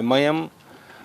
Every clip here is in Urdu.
MIM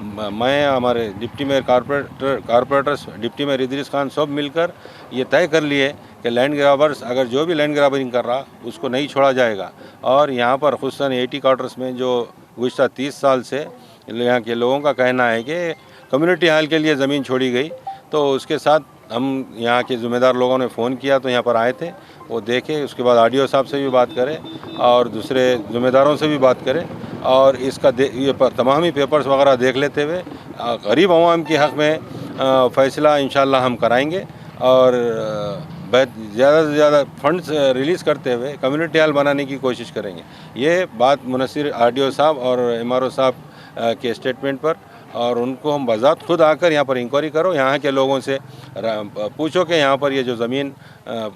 میں ہمارے deputy mayor corporators deputy mayor Idris Khan سب مل کر یہ طے کر لیے کہ لینڈ گرابرس اگر جو بھی لینڈ گرابرنگ کر رہا اس کو نہیں چھوڑا جائے گا. اور یہاں پر خصوصاً 80 کوارٹرس میں جو گزشتہ 30 سال سے یہاں کے لوگوں کا کہنا ہے کہ کمیونٹی ہال کے لیے زمین چھوڑی گئی, تو اس کے ساتھ ہم یہاں کے ذمہ دار لوگوں نے فون کیا تو یہاں پر آئے تھے, وہ دیکھے, اس کے بعد آرڈیو صاحب سے بھی بات کرے اور دوسرے ذمہ داروں سے بھی بات کرے, اور اس کا یہ تمام ہی پیپرز وغیرہ دیکھ لیتے ہوئے غریب عوام کے حق میں فیصلہ انشاءاللہ ہم کرائیں گے, اور زیادہ سے زیادہ فنڈز ریلیز کرتے ہوئے کمیونٹی ہال بنانے کی کوشش کریں گے. یہ بات منحصر آرڈیو صاحب اور ایم آر او صاحب کے اسٹیٹمنٹ پر, اور ان کو ہم بذات خود آ کر یہاں پر انکوائری کرو, یہاں کے لوگوں سے پوچھو کہ یہاں پر یہ جو زمین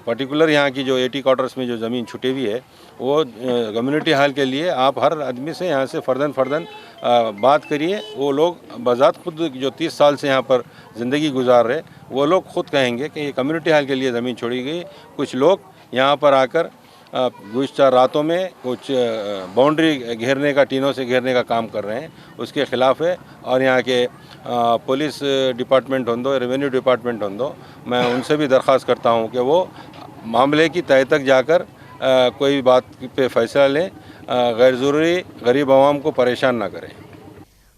پرٹیکولر یہاں کی جو 80 کوارٹرس میں جو زمین چھٹی ہوئی ہے وہ کمیونٹی ہال کے لیے آپ ہر آدمی سے یہاں سے فرداً بات کریے. وہ لوگ بذات خود جو 30 سال سے یہاں پر زندگی گزار رہے وہ لوگ خود کہیں گے کہ یہ کمیونٹی ہال کے لیے زمین چھوڑی گئی. کچھ لوگ یہاں پر آ کر گزشتہ راتوں میں کچھ باؤنڈری گھیرنے کا, ٹینوں سے گھیرنے کا کام کر رہے ہیں, اس کے خلاف ہے. اور یہاں کے پولیس ڈپارٹمنٹ ہوندو, ریونیو ڈپارٹمنٹ ہوندو, میں ان سے بھی درخواست کرتا ہوں کہ وہ معاملے کی تہہ تک جا کر کوئی بات پہ فیصلہ لیں, غیر ضروری غریب عوام کو پریشان نہ کریں.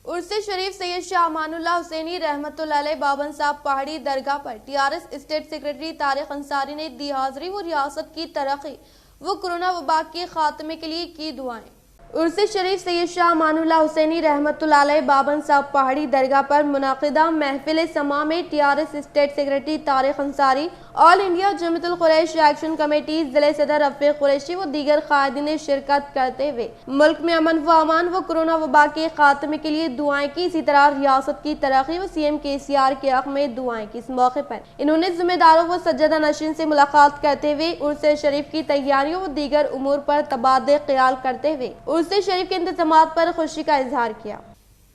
عرس شریف سید شاہ امان اللہ حسینی رحمت اللہ علیہ بابن صاحب پہاڑی درگاہ پر TRS state secretary Tariq Ansari نے دی حاضری و ریاست کی ترقی و کورونا وبا کے خاتمے کے لیے کی دعائیں. عرس شریف سید شاہ امان اللہ حسینی رحمت اللہ علیہ بابن صاحب پہاڑی درگاہ پر منعقدہ محفل سما میں TRS state secretary Tariq Ansari, all India Jamiat Al-Quraish action committee, ضلع صدر رفیق قریشی و دیگر قائدین نے شرکت کرتے ہوئے ملک میں امن و امان و کورونا وبا کے خاتمے کے لیے دعائیں کی. اسی طرح ریاست کی ترقی و CM KCR کے حق میں دعائیں کی. اس موقع پر انہوں نے ذمہ داروں و سجدہ نشین سے ملاقات کرتے ہوئے عرس شریف کی تیاریوں و دیگر امور پر تبادلہ خیال کرتے ہوئے عرس شریف کے انتظامات پر خوشی کا اظہار کیا.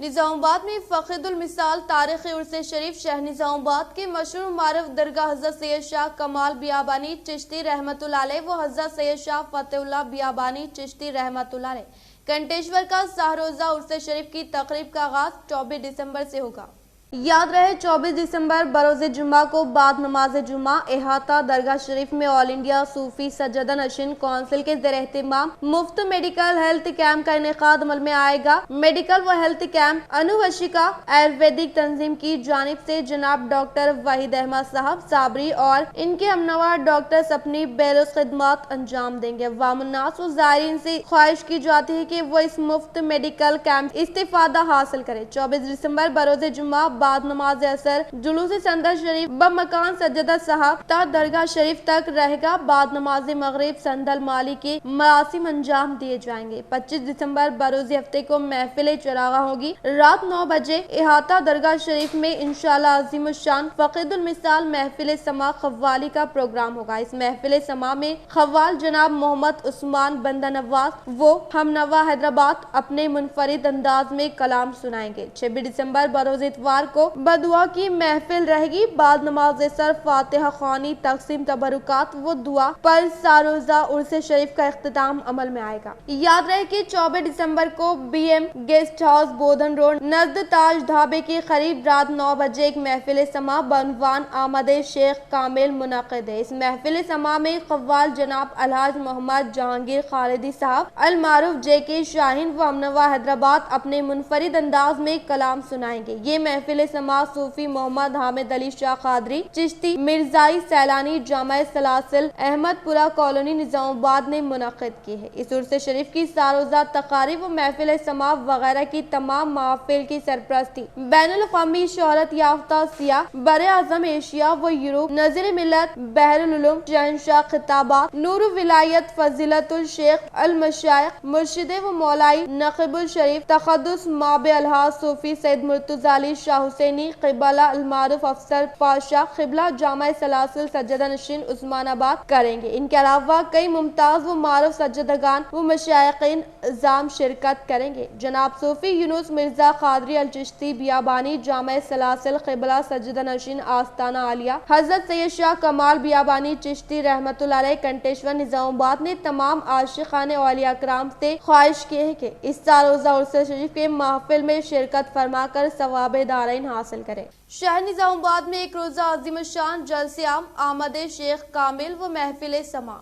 نظام آباد میں فقید المثال تاریخ عرس شریف شہر نظام آباد کے مشہور معروف درگاہ حضرت سید شاہ کمال بیابانی چشتی رحمت اللہ علیہ و حضرت سید شاہ فتح اللہ بیابانی چشتی رحمت اللہ علیہ کنٹیشور کا سہ روزہ عرس شریف کی تقریب کا آغاز 24 دسمبر سے ہوگا. یاد رہے 24 دسمبر بروز جمعہ کو بعد نماز جمعہ احاطہ درگاہ شریف میں آل انڈیا صوفی سجدہ نشین کونسل کے زیر اہتمام مفت میڈیکل ہیلتھ کیمپ کا انعقاد عمل میں آئے گا. میڈیکل و ہیلتھ کیمپ انوشکا آیورویدک تنظیم کی جانب سے جناب ڈاکٹر وحید احمد صاحب صابری اور ان کے ہمنوا ڈاکٹرز اپنی بیروز خدمات انجام دیں گے. عوام الناس و زائرین سے خواہش کی جاتی ہے کہ وہ اس مفت میڈیکل کیمپ استفادہ حاصل کرے. 24 دسمبر بروز جمعہ بعد نماز اثر جلوس سندر شریف بمکان سجدہ صاحب تا درگاہ شریف تک رہے گا. بعد نماز مغرب سندل مالی کے مراسم انجام دیے جائیں گے. 25 دسمبر بروز ہفتے کو محفل چراغاں ہوگی. رات 9 بجے احاطہ درگاہ شریف میں انشاءاللہ عظیم الشان فقید المثال محفل سما قوالی کا پروگرام ہوگا. اس محفل سما میں قوال جناب محمد عثمان بندہ نواز وہ ہم نوا حیدرآباد اپنے منفرد انداز میں کلام سنائیں گے. 26 دسمبر بروز اتوار کو بدعا کی محفل رہے گی. بعد نماز سر فاتحہ خوانی تقسیم تبرکات و دعا پر ساروزہ عرس شریف کا اختتام عمل میں آئے گا. یاد رہے کہ 24 دسمبر کو BM گیسٹ ہاؤس بودھن روڈ نزد تاج ڈھابے کے قریب رات 9 بجے ایک محفل سما بعنوان آمد شیخ کامل منعقد ہے. اس محفل سما میں قوال جناب الحاج محمد جہانگیر خالدی صاحب المعروف JK شاہین و ہمنوا حیدرآباد اپنے منفرد انداز میں کلام سنائیں گے. یہ محفل سما صوفی محمد حامد علی شاہ قادری چشتی مرزائی سیلانی جامع سلاسل احمد پورہ کالونی نظام آباد نے منعقد کی ہے. اس عرس شریف کی ساروزہ تقاریب و محفل سما وغیرہ کی تمام محافل کی سرپرستی بین الاقوامی شہرت یافتہ سیاح براعظم ایشیا و یورپ نظیر ملت بحر العلوم شہنشاہ خطابات نور ولایت فضیلت الشیخ المشائخ مرشد و مولائی نقیب الشریف تقدس ماب الحاظ صوفی سید مرتضی علی شاہ حسینی قبلہ المعروف افسر پاشا قبلہ جامع سلاسل سجدہ نشین عثمان آباد کریں گے۔ ان کے علاوہ کئی ممتاز و معروف سجدگان و مشائقین اعظام شرکت کریں گے۔ جناب صوفی یونس مرزا قادری الچشتی بیابانی جامع سلاسل قبلہ سجدہ نشین آستانہ عالیہ حضرت سید شاہ کمال بیابانی چشتی رحمت اللہ علیہ کنٹیشور نظام آباد نے تمام عاشقان اولیاء کرام سے خواہش کی ہے کہ اس سال روزہ عرس شریف کے محفل میں شرکت فرما کر ثواب دارین حاصل کریں۔ شہر نظام آباد میں ایک روزہ عظیم الشان جلسہ عام آمد شیخ کامل و محفل سما۔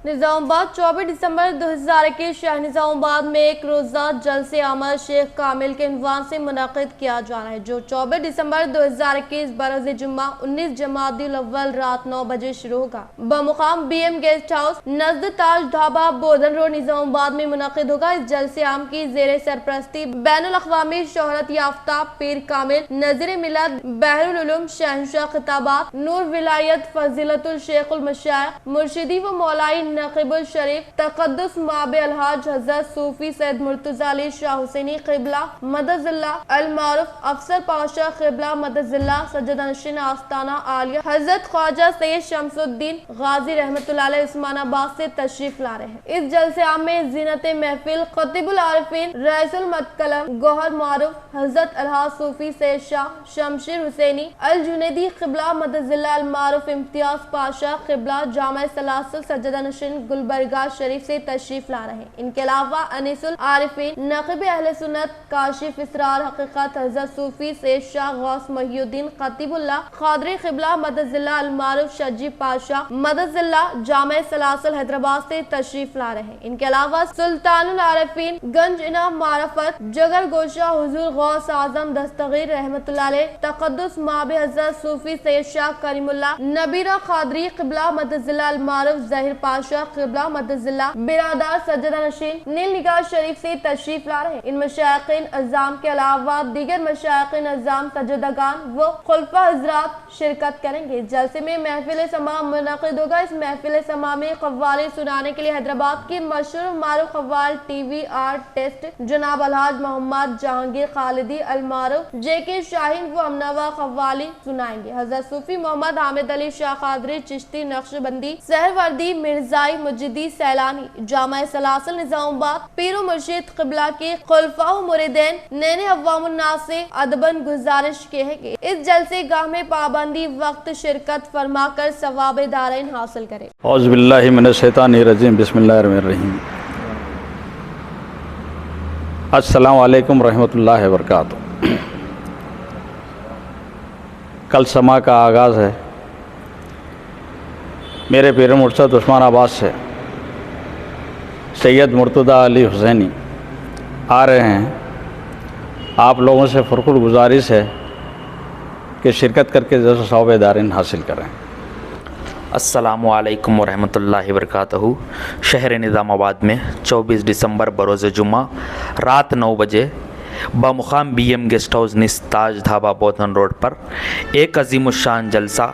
نظام آباد 24 دسمبر 2021 شہر نظام آباد میں ایک روزہ جلسہ آمد شیخ کامل کے عنوان سے منعقد کیا جانا ہے، جو 24 دسمبر 2021 بروز جمعہ 19 جمادی الاول رات 9 بجے شروع ہوگا۔ بمقام بی ایم گیسٹ ہاؤس نزد تاج ڈھابہ بودن روڈ نظام آباد میں منعقد ہوگا۔ اس جلسہ عام کی زیر سرپرستی بین الاقوامی شہرت یافتہ پیر کامل نذیر ملت بحر العلوم شہنشاہ خطابات نور ولایت فضیلت الشیخ المشائخ مرشدی و مولائی نقیب الشریف تقدس ماب الحاج حضرت صوفی سید مرتضی علی شاہ حسینی قبلہ مدد اللہ المعروف افسر پاشا قبلہ مدد اللہ سجدہ نشین آستانہ عالیہ حضرت خواجہ سید شمس الدین غازی رحمت اللہ علیہ عثمان آباد سے تشریف لا رہے ہیں۔ اس جلسے عام میں زینت محفل خطیب العارفین رئیس المتکلم گوہر معروف حضرت الحاج صوفی سید شاہ شمشیر حسینی الجنیدی قبلہ مدد اللہ المعروف امتیاز پاشا قبلہ جامع سلاسل سجدہ نشین گلبرگہ شریف سے تشریف لا رہے ہیں۔ ان کے علاوہ انیس العارفین نقیب اہل سنت کاشف اسرار حقیقت حضرت صوفی سید شاہ غوث محی الدین خطیب اللہ قادری قبلہ مدد اللہ المعروف شجی پاشا مدد اللہ جامع سلاسل حیدرآباد سے تشریف لا رہے ہیں۔ ان کے علاوہ سلطان العارفین گنج انعام معرفت جگر گوشہ حضور غوث اعظم دستگیر رحمت اللہ علیہ تقدس ماب حضرت صوفی سید شاہ کریم اللہ نبیرہ قادری قبلہ مدد اللہ المعروف ظاہر پاشا قبلہ مدد اللہ برادر سجدہ نشین نیل نگاہ شریف سے تشریف لا رہے ہیں۔ ان مشائقین اعظام کے علاوہ دیگر مشائقین اعظام سجدگان و خلفاء حضرات شرکت کریں گے۔ جلسے میں محفل سما منعقد ہوگا۔ اس محفل سما میں قوالی سنانے کے لیے حیدرآباد کی مشہور معروف قوال ٹی وی آرٹسٹ جناب الحاج محمد جہانگیر خالدی المعروف جے کے شاہین و ہمنوا قوالی سنائیں گے۔ حضرت صوفی محمد حامد علی شاہ قادری چشتی نقشبندی سہروردی مرزائی مجدی سیلانی جامع سلاسل نظام آباد پیر و مرشد قبلہ کے خلفاء و مریدین نین عوام الناس سے ادباً گزارش کی ہے کہ اس جلسے گاہ میں پابندی وقت شرکت فرما کر ثواب دارین حاصل کرے۔ اعوذ باللہ من الشیطان الرجیم بسم اللہ الرحمن الرحیم۔ السلام علیکم ورحمۃ اللہ وبرکاتہ۔ کل سما کا آغاز ہے۔ میرے پیر مرشد عثمان آباد سے سید مرتضی علی حسینی آ رہے ہیں۔ آپ لوگوں سے فرخر گزارش ہے کہ شرکت کر کے جیسے ثواب دارین حاصل کریں۔ السلام علیکم ورحمۃ اللہ وبرکاتہ۔ شہر نظام آباد میں 24 دسمبر بروز جمعہ رات 9 بجے بمقام بی ایم گیسٹ ہاؤس نزد تاج ڈھابہ بودن روڈ پر ایک عظیم الشان جلسہ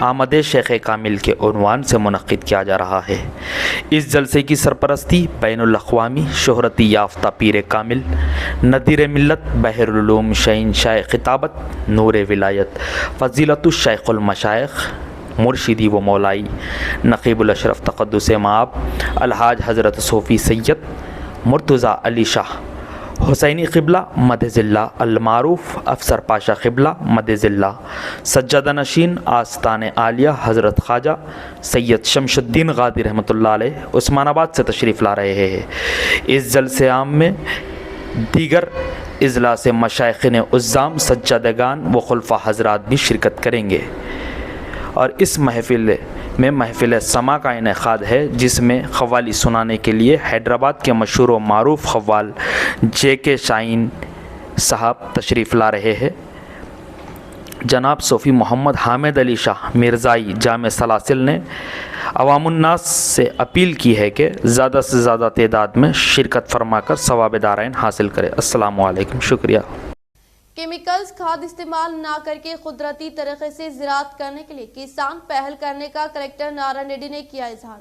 آمد شیخ کامل کے عنوان سے منعقد کیا جا رہا ہے۔ اس جلسے کی سرپرستی بین الاقوامی شہرتی یافتہ پیر کامل نذیر ملت بحر العلوم شہنشاہ خطابت نور ولایت فضیلت الشیخ المشائخ مرشدی و مولائی نقیب الاشرف تقدس مآب الحاج حضرت صوفی سید مرتضی علی شاہ حسینی قبلہ مدد اللہ المعروف افسر پاشا قبلہ مدد اللہ سجدہ نشین آستان عالیہ حضرت خواجہ سید شمس الدین غازی رحمت اللہ علیہ عثمان آباد سے تشریف لا رہے ہیں۔ اس جلسے عام میں دیگر اجلاس مشائخین اعظام سجادگان و خلفاء حضرات بھی شرکت کریں گے اور اس محفل میں محفل سما کا انعقاد ہے، جس میں قوالی سنانے کے لیے حیدرآباد کے مشہور و معروف قوال جے کے شاہین صاحب تشریف لا رہے ہیں۔ جناب صوفی محمد حامد علی شاہ مرزائی جامع سلاسل نے عوام الناس سے اپیل کی ہے کہ زیادہ سے زیادہ تعداد میں شرکت فرما کر ثواب دارین حاصل کرے۔ السلام علیکم، شکریہ۔ کیمیکلز کھاد استعمال نہ کر کے قدرتی طریقے سے زراعت کرنے کے لیے کسان پہل کرنے کا کلکٹر نارائن ریڈی نے کیا اظہار۔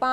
5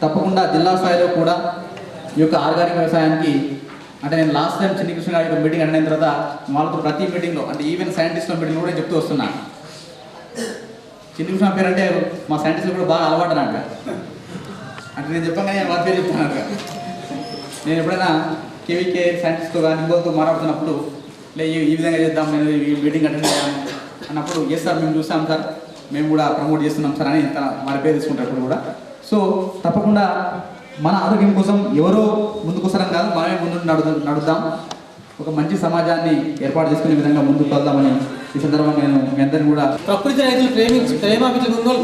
తప్పకుండా జిల్లా స్థాయిలో కూడా ఈ యొక్క ఆర్గానిక్ వ్యవసాయానికి అంటే నేను లాస్ట్ టైం చిన్ని కృష్ణ గారి మీటింగ్ అన్న తర్వాత వాళ్ళతో ప్రతి మీటింగ్లో అంటే ఈవెన్ సైంటిస్ట్ల మీటింగ్ కూడా చెప్తూ వస్తున్నా. చిన్ని కృష్ణ పేరు అంటే మా సైంటిస్టులు కూడా బాగా అలవాటు అన్నట్టుగా అంటే నేను చెప్పగానే వాళ్ళ పేరు చెప్తాను. నేను ఎప్పుడైనా కేవీకే సైంటిస్ట్తో కానీ ఇంకోతో మాట్లాడుతున్నప్పుడు ఈ విధంగా చేద్దాం, నేను ఈ మీటింగ్ అటెండ్ అయ్యాను అన్నప్పుడు ఎస్ సార్ మేము చూసాం సార్, మేము కూడా ప్రమోట్ చేస్తున్నాం సార్ అని మన పేరు తీసుకుంటారు ఇప్పుడు కూడా. సో తప్పకుండా మన ఆరోగ్యం కోసం ఎవరో ముందుకొస్తారని కాదు, మనమే ముందు నడుద్దాం, ఒక మంచి సమాజాన్ని ఏర్పాటు చేసుకునే విధంగా ముందుకు వెళ్దామని ఈ సందర్భంగా నేను మీ అందరినీ కూడా ప్రకృతి రైతులు ప్రేమ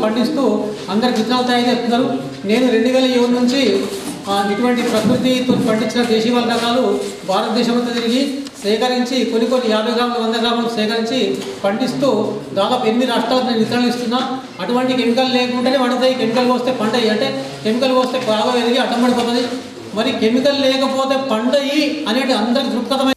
పండిస్తూ అందరికి విత్తనాలు తయారు చేస్తున్నారు. నేను 2007 నుంచి ఇటువంటి ప్రకృతితో పండించిన దేశీయ రకాలు భారతదేశంలో తిరిగి సేకరించి కొన్ని 50 గ్రాములు 100 గ్రాములు సేకరించి పండిస్తూ దాదాపు 8 రాష్ట్రాలకు నేను విత్తనాలు ఇస్తున్నా. అటువంటి కెమికల్ లేకుండానే పండుతాయి. కెమికల్ పోస్తే పండయి అంటే కెమికల్ పోస్తే బాగా ఎదిగి అడ్డం పడిపోతుంది. మరి కెమికల్ లేకపోతే పండయి అనేది అందరికి దృక్పథమై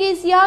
KCR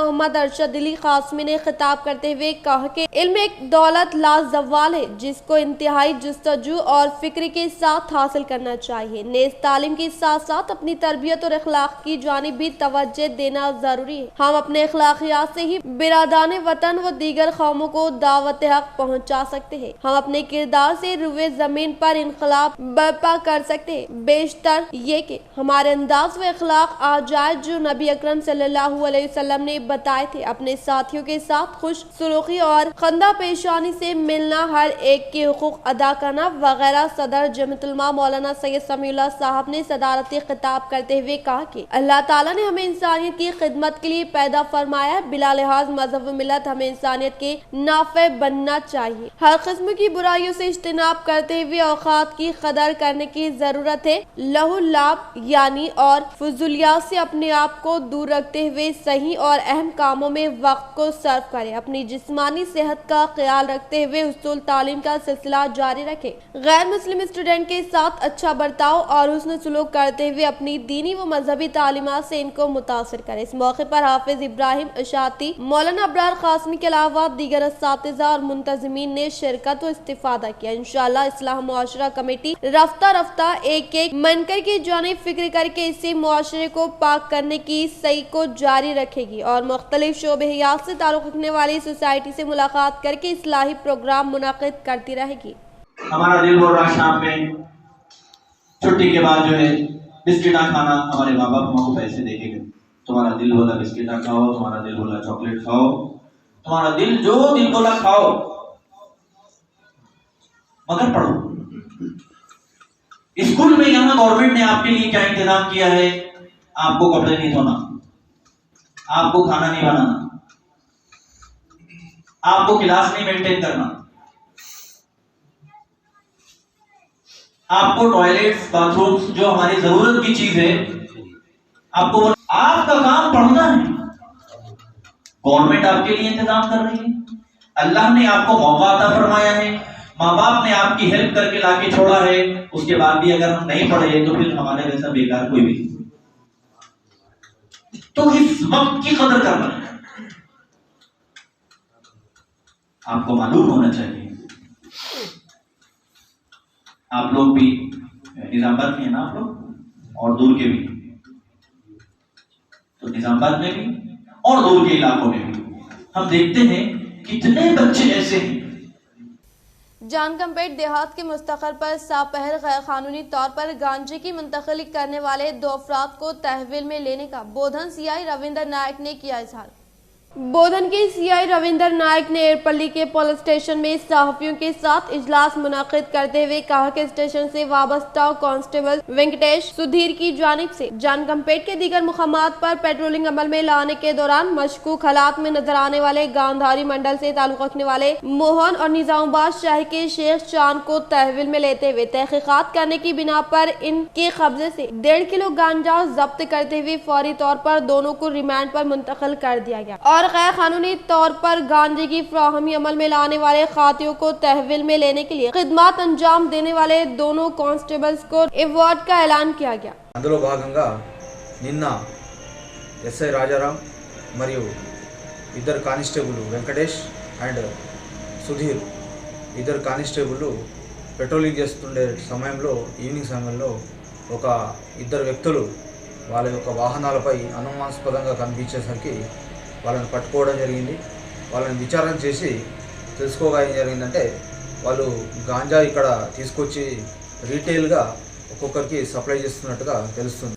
محمد ارشد علی قاسمی نے خطاب کرتے ہوئے کہا کہ علم ایک دولت لازوال ہے جس کو انتہائی جستجو اور فکر کے ساتھ حاصل کرنا چاہیے۔ نیز تعلیم کے ساتھ ساتھ اپنی تربیت اور اخلاق کی جانب بھی توجہ دینا ضروری ہے۔ ہم اپنے اخلاقیات سے ہی برادران وطن و دیگر قوموں کو دعوت حق پہنچا سکتے ہیں۔ ہم اپنے کردار سے روئے زمین پر انقلاب برپا کر سکتے ہیں، بیشتر یہ کہ ہمارے انداز و اخلاق آ جائے جو نبی اکرم صلی اللہ علیہ وسلم نے بتائے تھے۔ اپنے ساتھیوں کے ساتھ خوش سلوکی اور خندہ پیشانی سے ملنا، ہر ایک کے حقوق ادا کرنا وغیرہ۔ صدر جمعیت علماء مولانا سید سمیع اللہ صاحب نے صدارتی خطاب کرتے ہوئے کہا کہ اللہ تعالیٰ نے ہمیں انسانیت کی خدمت کے لیے پیدا فرمایا ہے، بلا لحاظ مذہب و ملت ہمیں انسانیت کے نافع بننا چاہیے۔ ہر قسم کی برائیوں سے اجتناب کرتے ہوئے اوقات کی قدر کرنے کی ضرورت ہے، لہو لعب یعنی اور فضولیات سے اپنے آپ کو دور رکھتے ہوئے صحیح اور اہم کاموں میں وقت کو صرف کریں، اپنی جسمانی صحت کا خیال رکھتے ہوئے حصول تعلیم کا سلسلہ جاری رکھیں، غیر مسلم اسٹوڈنٹ کے ساتھ اچھا برتاؤ اور حسن سلوک کرتے ہوئے اپنی دینی و مذہبی تعلیمات سے ان کو متاثر کریں۔ اس موقع پر حافظ ابراہیم اشاعتی، مولانا ابرار قاسمی کے علاوہ دیگر اساتذہ اور منتظمین نے شرکت و استفادہ کیا۔ انشاءاللہ اصلاح معاشرہ کمیٹی رفتہ رفتہ ایک ایک منکر کی جانب فکر کر کے اسے معاشرے کو پاک کرنے کی سعی کو جاری رکھے گی اور مختلف شعبے حیات سے تعلق رکھنے والی سوسائٹی سے ملاقات کر کے اصلاحی پروگرام منعقد کرتی رہے گی۔ ہمارا دل بول رہا شام میں چھٹی کے بعد جو ہے بسکٹاں کھانا، ہمارے ماں باپ ہم کو پیسے دے کے گئے، تمہارا دل بولا بسکٹاں کھاؤ، تمہارا دل بولا چاکلیٹ کھاؤ، تمہارا دل جو دل بولا کھاؤ، مگر پڑھو۔ اسکول میں یہاں گورنمنٹ نے آپ کے لیے کیا انتظام کیا ہے؟ آپ کو کپڑے نہیں دھونا، آپ کو کھانا نہیں بنانا، آپ کو کلاس نہیں مینٹین کرنا، آپ کو ٹوائلٹس باتھ رومس جو ہماری ضرورت کی چیز ہے آپ کو، آپ کا کام پڑھنا ہے، گورنمنٹ آپ کے لیے انتظام کر رہی ہے، اللہ نے آپ کو موقع عطا فرمایا ہے، ماں باپ نے آپ کی ہیلپ کر کے لا کے چھوڑا ہے، اس کے بعد بھی اگر ہم نہیں پڑھے تو پھر ہمارے جیسا بیکار کوئی بھی نہیں۔ تو اس وقت کی قدر کرنا ہے، آپ کو معلوم ہونا چاہیے۔ آپ لوگ بھی نظام آباد میں ہیں نا، آپ لوگ اور دور کے بھی، تو نظام آباد میں بھی اور دور کے علاقوں میں بھی ہم دیکھتے ہیں کتنے بچے ایسے ہیں۔ جان کمپیٹ دیہات کے مستقر پر ساپہر غیر قانونی طور پر گانجے کی منتقلی کرنے والے 2 افراد کو تحویل میں لینے کا بودھن سی آئی رویندر نائک نے کیا اظہار۔ بودھن کے سی آئی رویندر نائک نے ایرپلی کے پولیس اسٹیشن میں صحافیوں کے ساتھ اجلاس منعقد کرتے ہوئے کہا کہ اسٹیشن سے وابستہ کانسٹیبل وینکٹیش سدھیر کی جانب سے جان کمپیٹ کے دیگر مقامات پر پیٹرولنگ عمل میں لانے کے دوران مشکوک حالات میں نظر آنے والے گاندھاری منڈل سے تعلق رکھنے والے موہن اور نظام آباد شہر کے شیخ چاند کو تحویل میں لیتے ہوئے تحقیقات کرنے کی بنا پر ان کے قبضے سے 1.5 کلو گانجا ضبط کرتے ہوئے فوری طور پر دونوں کو ریمانڈ پر منتقل کر دیا گیا اور غیر قانونی طور پر گانجے کی فراہمی عمل میں لانے والے خاتیوں کو تحویل میں لینے کے لیے خدمات انجام دینے والے دونوں کانسٹیبلز کو ایوارڈ کا اعلان کیا گیا۔ అందులో భాగంగా నిన్న ఎస్ఐ రాజారాం మరియు ఇద్దరు కానిస్టేబుల్ వెంకటేష్ అండ్ సుధీర్ ఇద్దరు కానిస్టేబుల్ పెట్రోలింగ్ చేస్తుండే సమయంలో ఈవినింగ్ సమయంలో ఒక ఇద్దరు వ్యక్తులు వాళ్ళ యొక్క వాహనాలపై అనుమానాస్పదంగా కనిపించేసరికి వాళ్ళని పట్టుకోవడం జరిగింది। వాళ్ళని విచారణ చేసి తెలుసుకోగా ఏం జరిగిందంటే వాళ్ళు గాంజా ఇక్కడ తీసుకొచ్చి రీటైల్గా ఒక్కొక్కరికి సప్లై చేస్తున్నట్టుగా తెలుస్తుంది।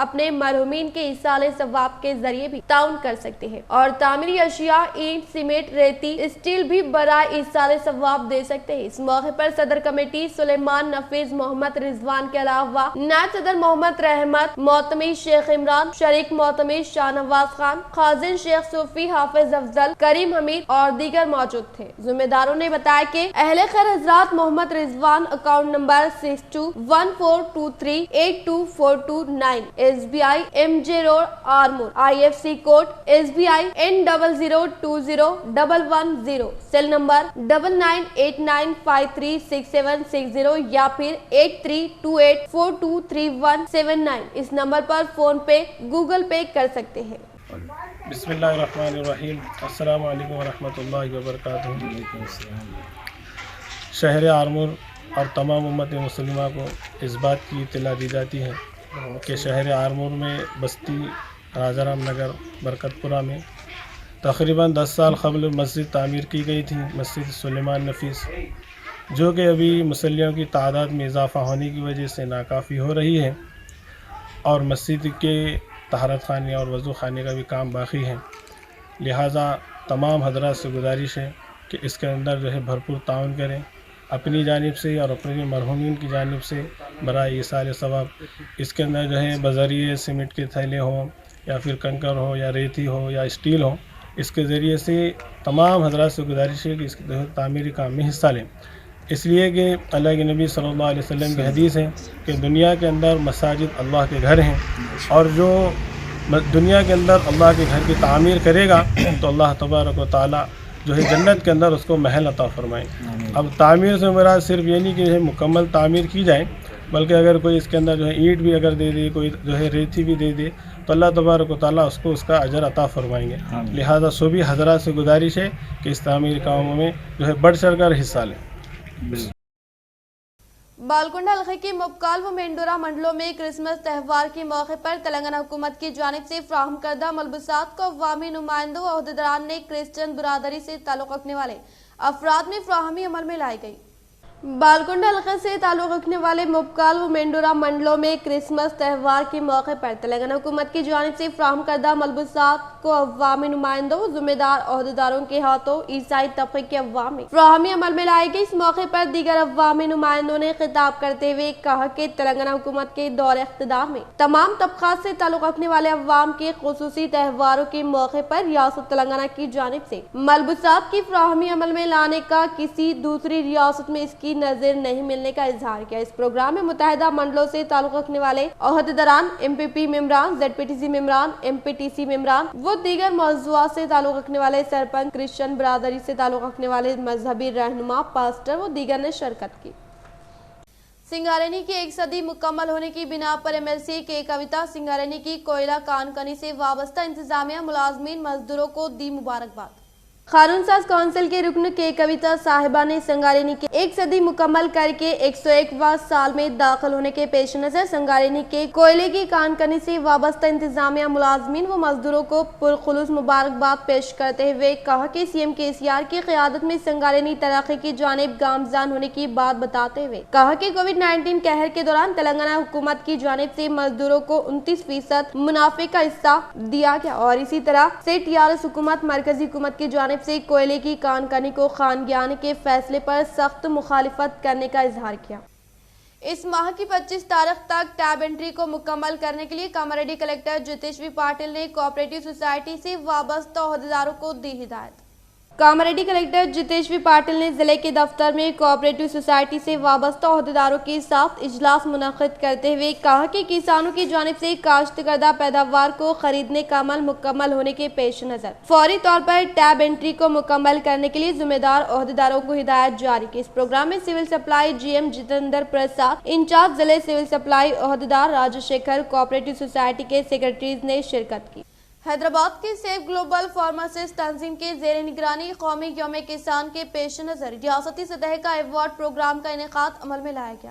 اپنے مرحومین کے ایصال ثواب کے ذریعے بھی تعاون کر سکتے ہیں اور تعمیری اشیاء اینٹ سیمنٹ ریتی اسٹیل بھی برائے ایصال ثواب دے سکتے ہیں۔ اس موقع پر صدر کمیٹی سلیمان نفیس محمد رضوان کے علاوہ نائب صدر محمد رحمت، معتمد شیخ عمران، شریک معتمد شاہ نواز خان، خازن شیخ صوفی، حافظ افضل، کریم حمید اور دیگر موجود تھے۔ ذمہ داروں نے بتایا کہ اہل خیر حضرات Mohammed Rizwan account number 621423824229 SBI MJ road Armoor, IFC code SBI N00201110، cell number 9989536760 یا پھر 8328423179 اس نمبر پر فون پے گوگل پے کر سکتے ہیں۔ بسم اللہ الرحمن الرحیم، السلام علیکم ورحمۃ اللہ وبرکاتہ۔ شہر آرمور اور تمام امت مسلمہ کو اس بات کی اطلاع دی جاتی ہے کہ شہر آرمور میں بستی راجہ رام نگر برکت پورہ میں تقریباً 10 سال قبل مسجد تعمیر کی گئی تھی، مسجد سلیمان نفیس، جو کہ ابھی مصلیوں کی تعداد میں اضافہ ہونے کی وجہ سے ناکافی ہو رہی ہے اور مسجد کے طہارت خانے اور وضو خانے کا بھی کام باقی ہے۔ لہٰذا تمام حضرات سے گزارش ہے کہ اس کے اندر جو ہے بھرپور تعاون کریں، اپنی جانب سے اور اپنے مرحومین کی جانب سے برائے ایصال ثواب۔ اس کے اندر جو ہے بذریعہ سیمنٹ کے تھیلے ہوں یا پھر کنکر ہو یا ریتی ہو یا اسٹیل ہو، اس کے ذریعے سے تمام حضرات سے گزارش ہے کہ اس کے تعمیری کام میں حصہ لیں، اس لیے کہ اللہ کے نبی صلی اللہ علیہ وسلم کی حدیث ہے کہ دنیا کے اندر مساجد اللہ کے گھر ہیں، اور جو دنیا کے اندر اللہ کے گھر کی تعمیر کرے گا تو اللہ تبارک و تعالیٰ جو ہے جنت کے اندر اس کو محل عطا فرمائیں۔ اب تعمیر سے مراد صرف یہ نہیں کہ جو ہے مکمل تعمیر کی جائے، بلکہ اگر کوئی اس کے اندر جو ہے اینٹ بھی اگر دے دے، کوئی جو ہے ریتی بھی دے دے تو اللہ تبارک و تعالیٰ اس کو اس کا اجر عطا فرمائیں گے۔ لہٰذا سبھی حضرات سے گزارش ہے کہ اس تعمیری کاموں میں جو ہے بڑھ چڑھ کر حصہ لیں۔ بالکنڈہ حلقے کی مبکال و مینڈورا منڈلوں میں کرسمس تہوار کے موقع پر تلنگانہ حکومت کی جانب سے فراہم کردہ ملبوسات کو عوامی نمائندوں و عہدیداران نے کرسچن برادری سے تعلق رکھنے والے افراد میں فراہمی عمل میں لائی گئی۔ بالکنڈہ حلقے سے تعلق رکھنے والے مبکال و مینڈورا منڈلوں میں کرسمس تہوار کے موقع پر تلنگانہ حکومت کی جانب سے فراہم کردہ ملبوسات کو عوامی نمائندوں و ذمہ دار عہدیداروں کے ہاتھوں عیسائی طبقے کے عوام میں فراہمی عمل میں لائی گئی۔ اس موقع پر دیگر عوامی نمائندوں نے خطاب کرتے ہوئے کہا کہ تلنگانہ حکومت کے دور اقتدار میں تمام طبقات سے تعلق رکھنے والے عوام کے خصوصی تہواروں کے موقع پر ریاست تلنگانہ کی جانب سے ملبوسات کی فراہمی عمل میں لانے کا کسی دوسری ریاست میں اس کی نظر نہیں ملنے کا اظہار کیا۔ اس پروگرام میں متحدہ منڈلوں سے تعلق رکھنے والے عہدیداران، MPP ممبران، ZPTC ممبران، MPTC ممبران و دیگر موضوعات سے تعلق رکھنے والے سرپنچ، کرسچن برادری سے تعلق رکھنے والے مذہبی رہنما، پاسٹر و دیگر نے شرکت کی۔ سنگارینی کی 1 صدی مکمل ہونے کی بنا پر MLC کے کویتا سنگارینی کی کوئلہ کان کنی سے وابستہ انتظامیہ ملازمین مزدوروں کو دی مبارکباد۔ قانون ساز کونسل کے رکن کے کویتا صاحبہ نے سنگارینی کے 1 صدی مکمل کر کے 101واں سال میں داخل ہونے کے پیش نظر سنگارینی کے کوئلے کی کان کنی سے وابستہ انتظامیہ ملازمین و مزدوروں کو پرخلوص مبارکباد پیش کرتے ہوئے کہا کہ CM KCR کی قیادت میں سنگارینی ترقی کی جانب گامزن ہونے کی بات بتاتے ہوئے کہا کہ کووڈ-19 قہر کے دوران تلنگانہ حکومت کی جانب سے مزدوروں کو 29% منافع کا حصہ دیا گیا اور اسی طرح سے TRS حکومت مرکزی حکومت کی جانب سے کوئلے کی کان کنی کو خانگیانے کے فیصلے پر سخت مخالفت کرنے کا اظہار کیا۔ اس ماہ کی 25 تاریخ تک ٹیب انٹری کو مکمل کرنے کے لیے کاماریڈی کلکٹر جتیشوری پاٹل نے کوآپریٹو سوسائٹی سے وابستہ عہدیداروں کو دی ہدایت۔ کاماریڈی کلکٹر جتیشوری پاٹل نے ضلع کے دفتر میں کوآپریٹو سوسائٹی سے وابستہ عہدیداروں کے ساتھ اجلاس منعقد کرتے ہوئے کہا کہ کسانوں کی جانب سے کاشت کردہ پیداوار کو خریدنے کا عمل مکمل ہونے کے پیش نظر فوری طور پر ٹیب انٹری کو مکمل کرنے کے لیے ذمہ دار عہدیداروں کو ہدایت جاری کی۔ اس پروگرام میں civil supply GM Jitendra Prasad, in-charge ضلع سول سپلائی عہدیدار راجو شیکھر، کوآپریٹو سوسائٹی کے سیکرٹریز نے شرکت کی۔ حیدرآباد کی سیف گلوبل فارماسسٹ تنظیم کے زیر نگرانی قومی یوم کسان کے پیش نظر ریاستی سطح کا ایوارڈ پروگرام کا انعقاد عمل میں لایا گیا۔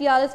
TRS